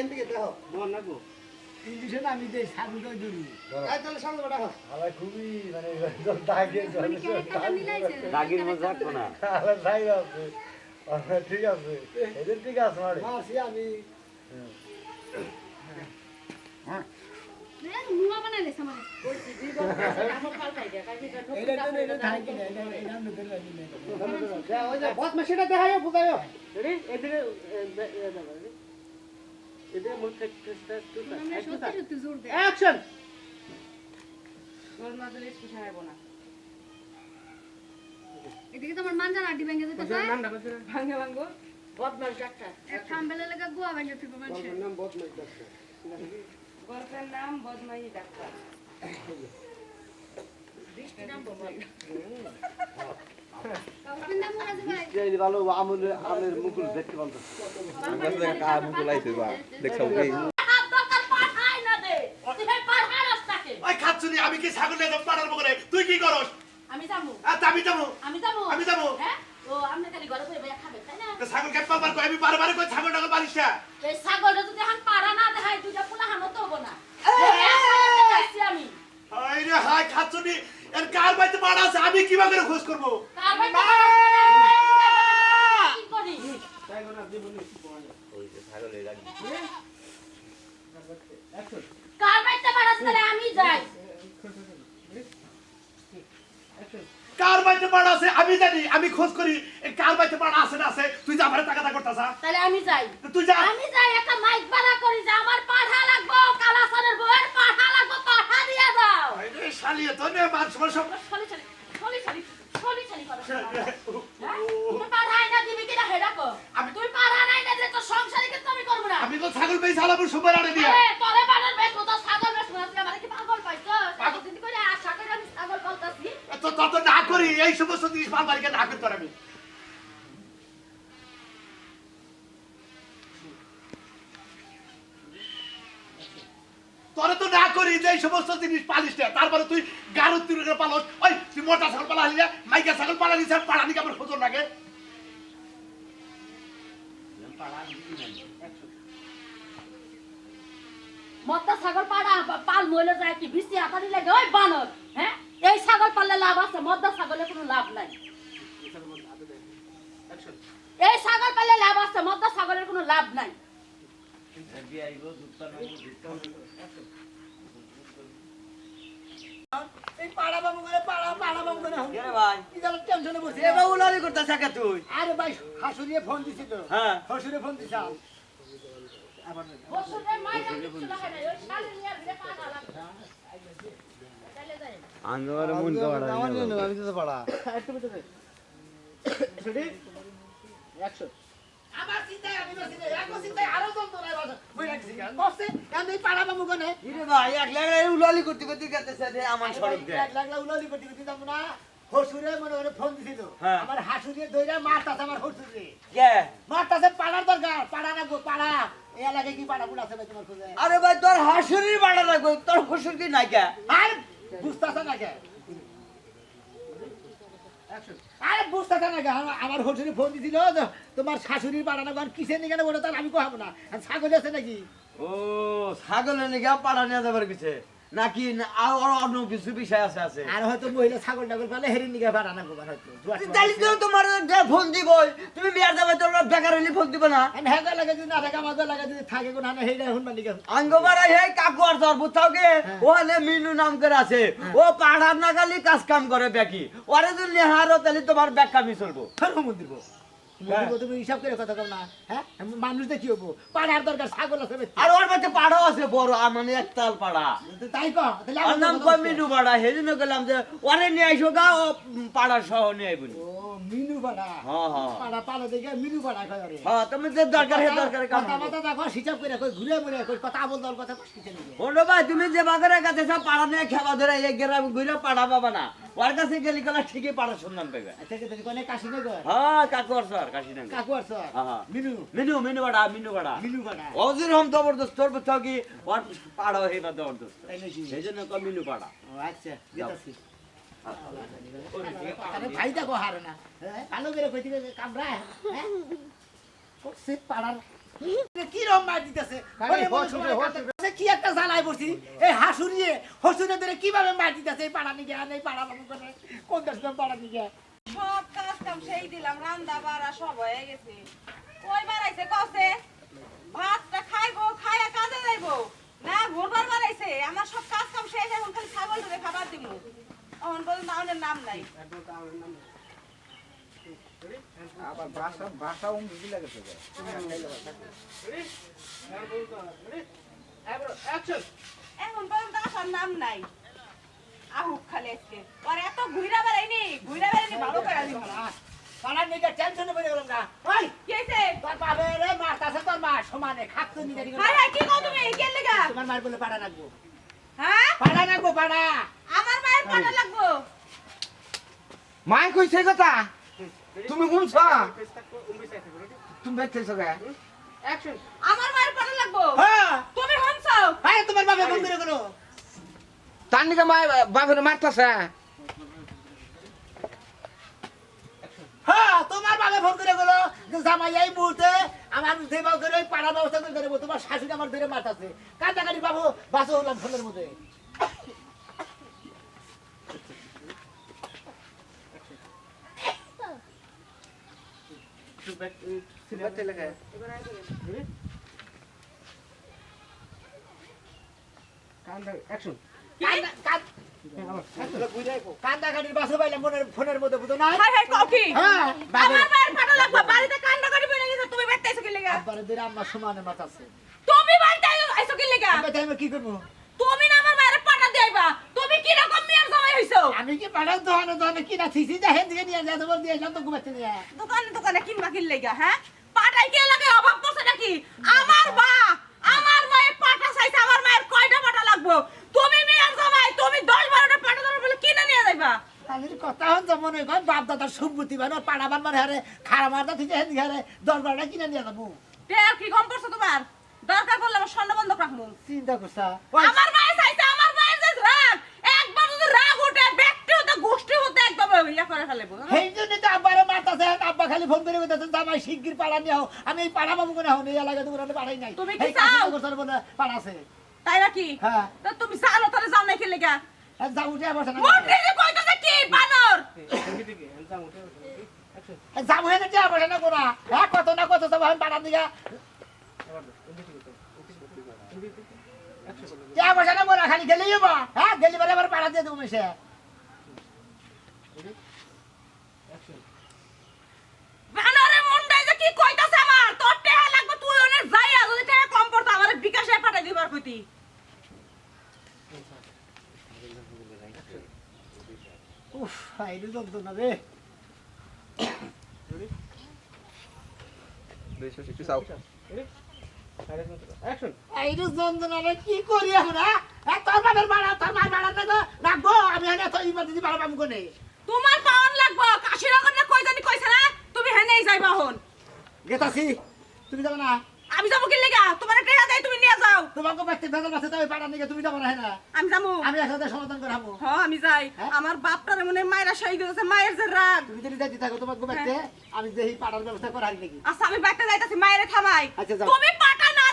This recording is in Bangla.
এখান থেকে দেখো মন নাকো ইংলিশে আমি দেই সাগুটা জরুরি তাহলে সামনে দেখো আলা খুবই মানে দাগের দাগির মজা কোনা আলা যাই আছে ঠিক আছে এদের ঠিক আছে মানে মাসি আমি হ্যাঁ মুয়া বানাইলে সামনে এটা তো এটা থাকি না এটা নতুন লাগি না ওই যে বদমাশিটা দেখায়ও বুঝায়ও রেডি এদিকে এদিকে মুখ টেস্ট আমরা সত্যি সত্যি জোর দেয় অ্যাকশন তোর মাঝে স্পেশাল না এদিকে তোমার মানজান আড্ডি ভেঙে যেতে চায় নামটা কইছ ভাঙে ভাঙবো বদমাস ডাক্তার এক থাম্বেলে লাগা গোয়া ভেঙে ফেলবে মানুষ নাম বদমাশ ডাক্তার গল্পের নাম বদমাই ডাক্তার দৃষ্টি নাম বদমাই কাউকে নাম মনে ভাই এই ভালো আমের মুকুল দেখতে পারতো হাত দরকার পাঠাই না দে তুই ভাই পাঠাই রাস্তাকে ওই খাচ্ছুনি আমি কি ছাগল নিয়ে যাবো পাড়ার বগলে তুই কি করস আমি যাবো আমি যাবো আমি যাবো আমি যাবো। হ্যাঁ ও আপনি খালি ঘরে বসে বসে খাবে তাই না তো ছাগল কে পাবার কই আমি বারবার কই ছাগল টাগল পারিস না এই ছাগলটা যদি এখন পারা না দেখাই দুইটা পোলা হানো তো হবো না আমি হাই রে হাই খাচ্ছুনি এর কার বাইতে মারা আছে আমি কিভাবে করে খোঁজ করব কার ভাই কি করি কার বাইতে মারা তাহলে আমি যাই কার বাইতে মারা আছে আমি জানি আমি খোঁজ করি এই কার বাইতে মারা আছে না আছে তুই যা আমারে টাকা করতাছা তাহলে আমি যাই তুই যা আমি যাই একটা মাইক ভাড়া করি যে আমার পাঠা লাগবো কালাসানের বউয়ের পাঠা লাগবো পাঠা দিয়া দাও হাই রে শালিয়ে তো নে মান সব ছলি ছলি ছলি ছলি ছলি ছলি করো হ্যাঁ? তুমি পাঠা না দিবি কিনা হেডা কো তুই পাঠা নাই না দিলে তো সংসারে কিন্তু আমি করব না আমি তো ছাগল পেয়ে চালাবো সুপার আড়ে দিয়া আরে তোরে বানার বেশ তো ছাগল বেশ না আমারে কি পাগল পাইছো পাগল দিন করে আশা করে আমি ছাগল বলতাছি তো তত না করি এই সমস্ত জিনিস বারবারকে না করতে আমি তোরে তো না করি যে এই সমস্ত জিনিস পালিস না তারপরে তুই গারুর তুই পালস ওই তুই মোটা ছাগল পালালি না মাইকা ছাগল পালালি স্যার পালানি কেমন খোঁজ লাগে মত্তা ছাগল পাড়া পাল মইলে যায় কি বৃষ্টি আতারি লাগে ওই বানর হ্যাঁ এই ছাগল পাললে লাভ আছে মদ্দা ছাগলে কোনো লাভ নাই এই ছাগল পাললে লাভ আছে মদ্দা ছাগলের কোনো লাভ নাই এই পাড়া বাবু করে পাড়া বাবু করে কে রে ভাই কি জানো টেনশনে বসে এ বাবু লালি করতে থাকা তুই আরে ভাই হাসুরিয়ে ফোন দিছিল হ্যাঁ হাসুরে ফোন দিছাল বসুদের মাইরা কিছু লাগে না ওই শালি নিয়ে ভিড়ে পাড়া লাগবে চলে যাই আঙ্গর মন তো বাড়া আমি তো পাড়া একটু ভিতরে রেডি অ্যাকশন আমার চিন্তায় আমি না চিন্তায় এক চিন্তায় আরো চলতো না বাসা বই রাখছি কেন বসে আমি পাড়া বাবু কোনে ইরে ভাই এক লাগা উলালি করতে করতে গেতেছে রে আমার সড়ক দে লাগলা উলালি করতে করতে যাব না হসুরে মনে করে ফোন দিছিল হ্যাঁ। আমার হাসুরিয়ে দইরা মারতাছে আমার হসুরে কে মারতাছে পাড়ার দরকার পাড়া না গো পাড়া এই এলাকায় কি পাড়া পুড়াছে ভাই তোমার খোঁজে আরে ভাই তোর হাসুরির বাড়া লাগবে তোর শ্বশুর কি নাই কে আর বুঝতাছে না কে আরে বুঝতাছে না কে আমার হসুরে ফোন দিছিল তোমার শাশুড়ির পাড়া না কিসের নিয়ে কেন ওটা তার আমি কহাবো না আর ছাগল আছে নাকি ও ছাগলের নাকি পাড়া নিয়ে যাবার কিছু নাকি আর অন্য কিছু বিষয় আছে আছে আর হয়তো মহিলা ছাগল টাগল পালে হেরি নিয়ে পাড়া না গোবার হয়তো তাহলে তো তোমার ফোন দিব তুমি বিয়ার যাবে তোর বেকার হইলে ফোন দিব না হ্যাঁ লাগে যদি না থাকে আমার লাগে যদি থাকে কোন না হেরি এখন মালিক আঙ্গবারা হে কাকু আর তোর বুঝাও কে ওখানে মিনু নাম করে আছে ও পাড়ার নাগালি কাজ কাম করে বেকি ওরে যদি নেহারো তাহলে তোমার ব্যাখ্যা চলবো মন্দির তুমি হিসাব করে কথা কও না হ্যাঁ মানুষ দেখি হবো পাড়ার দরকার ছাগল আছে আর ওর মধ্যে পাড়াও আছে বড় মানে একতাল পাড়া তাই কহ তাহলে আর নাম কয় মিনু পাড়া সেজন্য গেলাম যে ওরে নিয়ে আইসো গা ও পাড়া সহ নিয়ে আইবনি ও মিনু পাড়া হ্যাঁ হ্যাঁ পাড়া পাড়া দেখে মিনু পাড়া কয় রে হ্যাঁ তুমি যে দরকার হে দরকার কাম কথা কথা দেখো হিসাব করে কই ঘুরে ঘুরে কই কথা বল দল কথা কষ্ট নিবে ওনো ভাই তুমি যে বাজারে কাছে সব পাড়া নিয়ে খেবা ধরে এই গ্রাম ঘুরে পাড়া পাবা না ওর কাছে গেলি গেলা ঠিকই পাড়ার সন্ধান পাবে আচ্ছা তুমি কোনে কাশি না গো হ্যাঁ কাকু আর স্যার কাশি না কাকু আর স্যার হ্যাঁ মিনু মিনু মিনু পাড়া মিনু পাড়া মিনু পাড়া অজির হম জবরদস্ত তোর বুঝছো কি ওর পাড়া হেবা জবরদস্ত তাই নাকি সেই জন্য কম মিনু পাড়া ও আচ্ছা যেতাছি আরে ভাই দেখো হারে না হ্যাঁ ভালো করে কইতে কামরা হ্যাঁ করছে পাড়ার কি রম মার দিতেছে আরে, ওরে মনে হসুরে, সময় কাটে। কি একটা জ্বালায় পড়ছি এই হাসুরিয়ে হসুরে ধরে কিভাবে মার দিতেছে এই পাড়া নিয়ে এই পাড়া বাবু করে কোন দেশ পাড়া নিয়ে সব কাজ কাম সেই দিলাম, রান্দা বাড়া সব হয়ে গেছে। কই বাড়াইছে কসে? ভাতটা খাইবো, খাইয়া কাজে যাইবো। না ঘুরবার বাড়াইছে। আমার সব কাজ কাম শেষ, এখন খালি ছাগল ধরে খাবার দিমু। এখন পর্যন্ত আমাদের নাম নাই। আবার ভাষা উমজি লাগেছে অ্যাকশন এখন পর্যন্ত আসার নাম নাই। আহুক খালি আজকে। আর এত ঘুইরা বেড়াইনি ভালো করে দিব। পাড়া নিয়ে টেনশনে পড়ে গেলাম না ওই কি হইছে? তোর বাবা রে মারতাছে তোর মা সমানে খাকতো নিয়ে দিল হাই হাই কি কও তুমি? কে লাগা? তোমার মার বলে পাড়া রাখবো হ্যাঁ? পাড়া রাখবো পাড়া আমার মায়ের পাটা লাগবো। মাই কইছে কথা তুমি শুনছ তুমি দেখতেছো কে অ্যাকশন আমার মায়ের পাটা লাগবো। হ্যাঁ তুমি হনছো? আরে তোমার বাবা ফোন করে গেল তার নিকে মাই বাপের মারতাছে হ্যাঁ তোমার বাবা ফোন করে গেল যে জামাই এই মুহূর্তে আমার দেবাও করে ওই পাড়া ব্যবস্থা করে দেবো তোমার শাশুড়ি আমার ধরে মারতাছে কান্দাকাটি বাবু বাসো হলাম ফোনের মধ্যে অ্যাকশন কান্দাকাটির বাসো পাইলাম ফোনের মধ্যে বুঝো না হাই হাই কও কি? হ্যাঁ আমার মায়ের পাটা লাগবো। বাড়িতে কান্না করে বলে গেছে, তুমি বেরতেছো কি লাগা? আব্বারে ধরে আমার সমানে মারতাছে তুমি বাড়িতে আইছো কি লাগা? আমি কি করবো তুমি না আমার মায়ের পাটা দিইবা। তুমি কি রকম মেয়ের জামাই হইছো? আমি কি পাড়ার দোকানে কিনা থিসি দেখেন দিকে নিয়ে যা তোমার দিয়ে এলাম তো ঘুমাচ্ছে নিয়ে দোকানে কিনবা কি লাগা? হ্যাঁ? পাটাই কি লাগে অভাব পড়ছে নাকি? আমার মায়ের পাটা চাইছে, আমার মায়ের কয়টা পাটা লাগবো? তুমি মেয়ের জামাই, তুমি 10-12টা পাটা ধরে বলে কিনে নিয়ে যাইবা। তাদের কথা হন যেমন কয় বাপ দাদার সম্পত্তি মানে পাড়া বানবার হারে খাড়া মারটা থেকে হেন হারে দরবারটা কিনে নিয়ে যাবো টের কি কম পড়ছে তোমার? দরকার পড়লে আমার স্বর্ণ বন্ধক রাখবো। চিন্তা করছা আমার মায়ের চাইছে, আমার মায়ের যে রাগ, একবার যদি রাগ ওঠে, ব্যক্তি হতে গোষ্ঠী হতে একদম ইয়া করে ফেলবো। সেই জন্য তো আব্বারে মারতাছে আব্বা খালি ফোন করে বলতেছে জামাই শিগগির পাড়া নিয়ে আও আমি এই পাড়া বাবু করে হন এই এলাকায় তোমার পাড়াই নাই তুমি কি এই কাশি চাও? নগর বলে পাড়া আছে তাই নাকি? হ্যাঁ। তা তুমি জানো তাহলে যাও না কি লেগা? যা উঠে বসে না মন্ত্রী যে কইতাছে কি বানর? যাবো হেন যা বসে না কোনা হ্যাঁ কত না কত সব আমি পাড়ার দিকে যা বসে না মোরা খালি গেলেই বা হ্যাঁ গেলি বলে আবার পাড়া দিয়ে দেবো মেশে বানরের মুন্ডাই যে কি কইতাছে আমার? তোর টেহা লাগবে, তুই ওনে যাইয়া যদি টেহা কম পড়তো আমারে বিকাশে পাঠাই দিবার কইতি। উফ আইডি যন্ত্রণা রে অ্যাকশন আইডি যন্ত্রণা রে কি করি আমরা তোর বাবার বাড়া তোর মার বাড়া না রাখবো আমি এনে তো ইমার্জেন্সি বাড়া পাবো কোনে তোমার পাওন লাগবো, কাশিনগর না কই জানি কইছে না? তুমি হেনেই যাইবা হন। গেতাছি তুমি যাবো না আমি যাবো কি লেগা? তোমার টেহা দেই, তুমি নিয়ে যাও। তোমাকে ব্যক্তি ভেজাল আছে তাই পাড়া নিয়ে তুমি যাবো না হ্যাঁ আমি যাবো। আমি একসাথে সমাধান করাবো হ্যাঁ আমি যাই। হ্যাঁ? আমার বাপটারে মনে হয় মায়েরা সেই দিতেছে, মায়ের যে রাগ। তুমি যদি যাইতে থাকো তোমাকে ব্যক্তি আমি যে এই পাড়ার ব্যবস্থা করা নাকি আচ্ছা আমি বাইকটা যাইতাছি, মায়েরে থামাই। আচ্ছা, যাও। তুমি পাটা না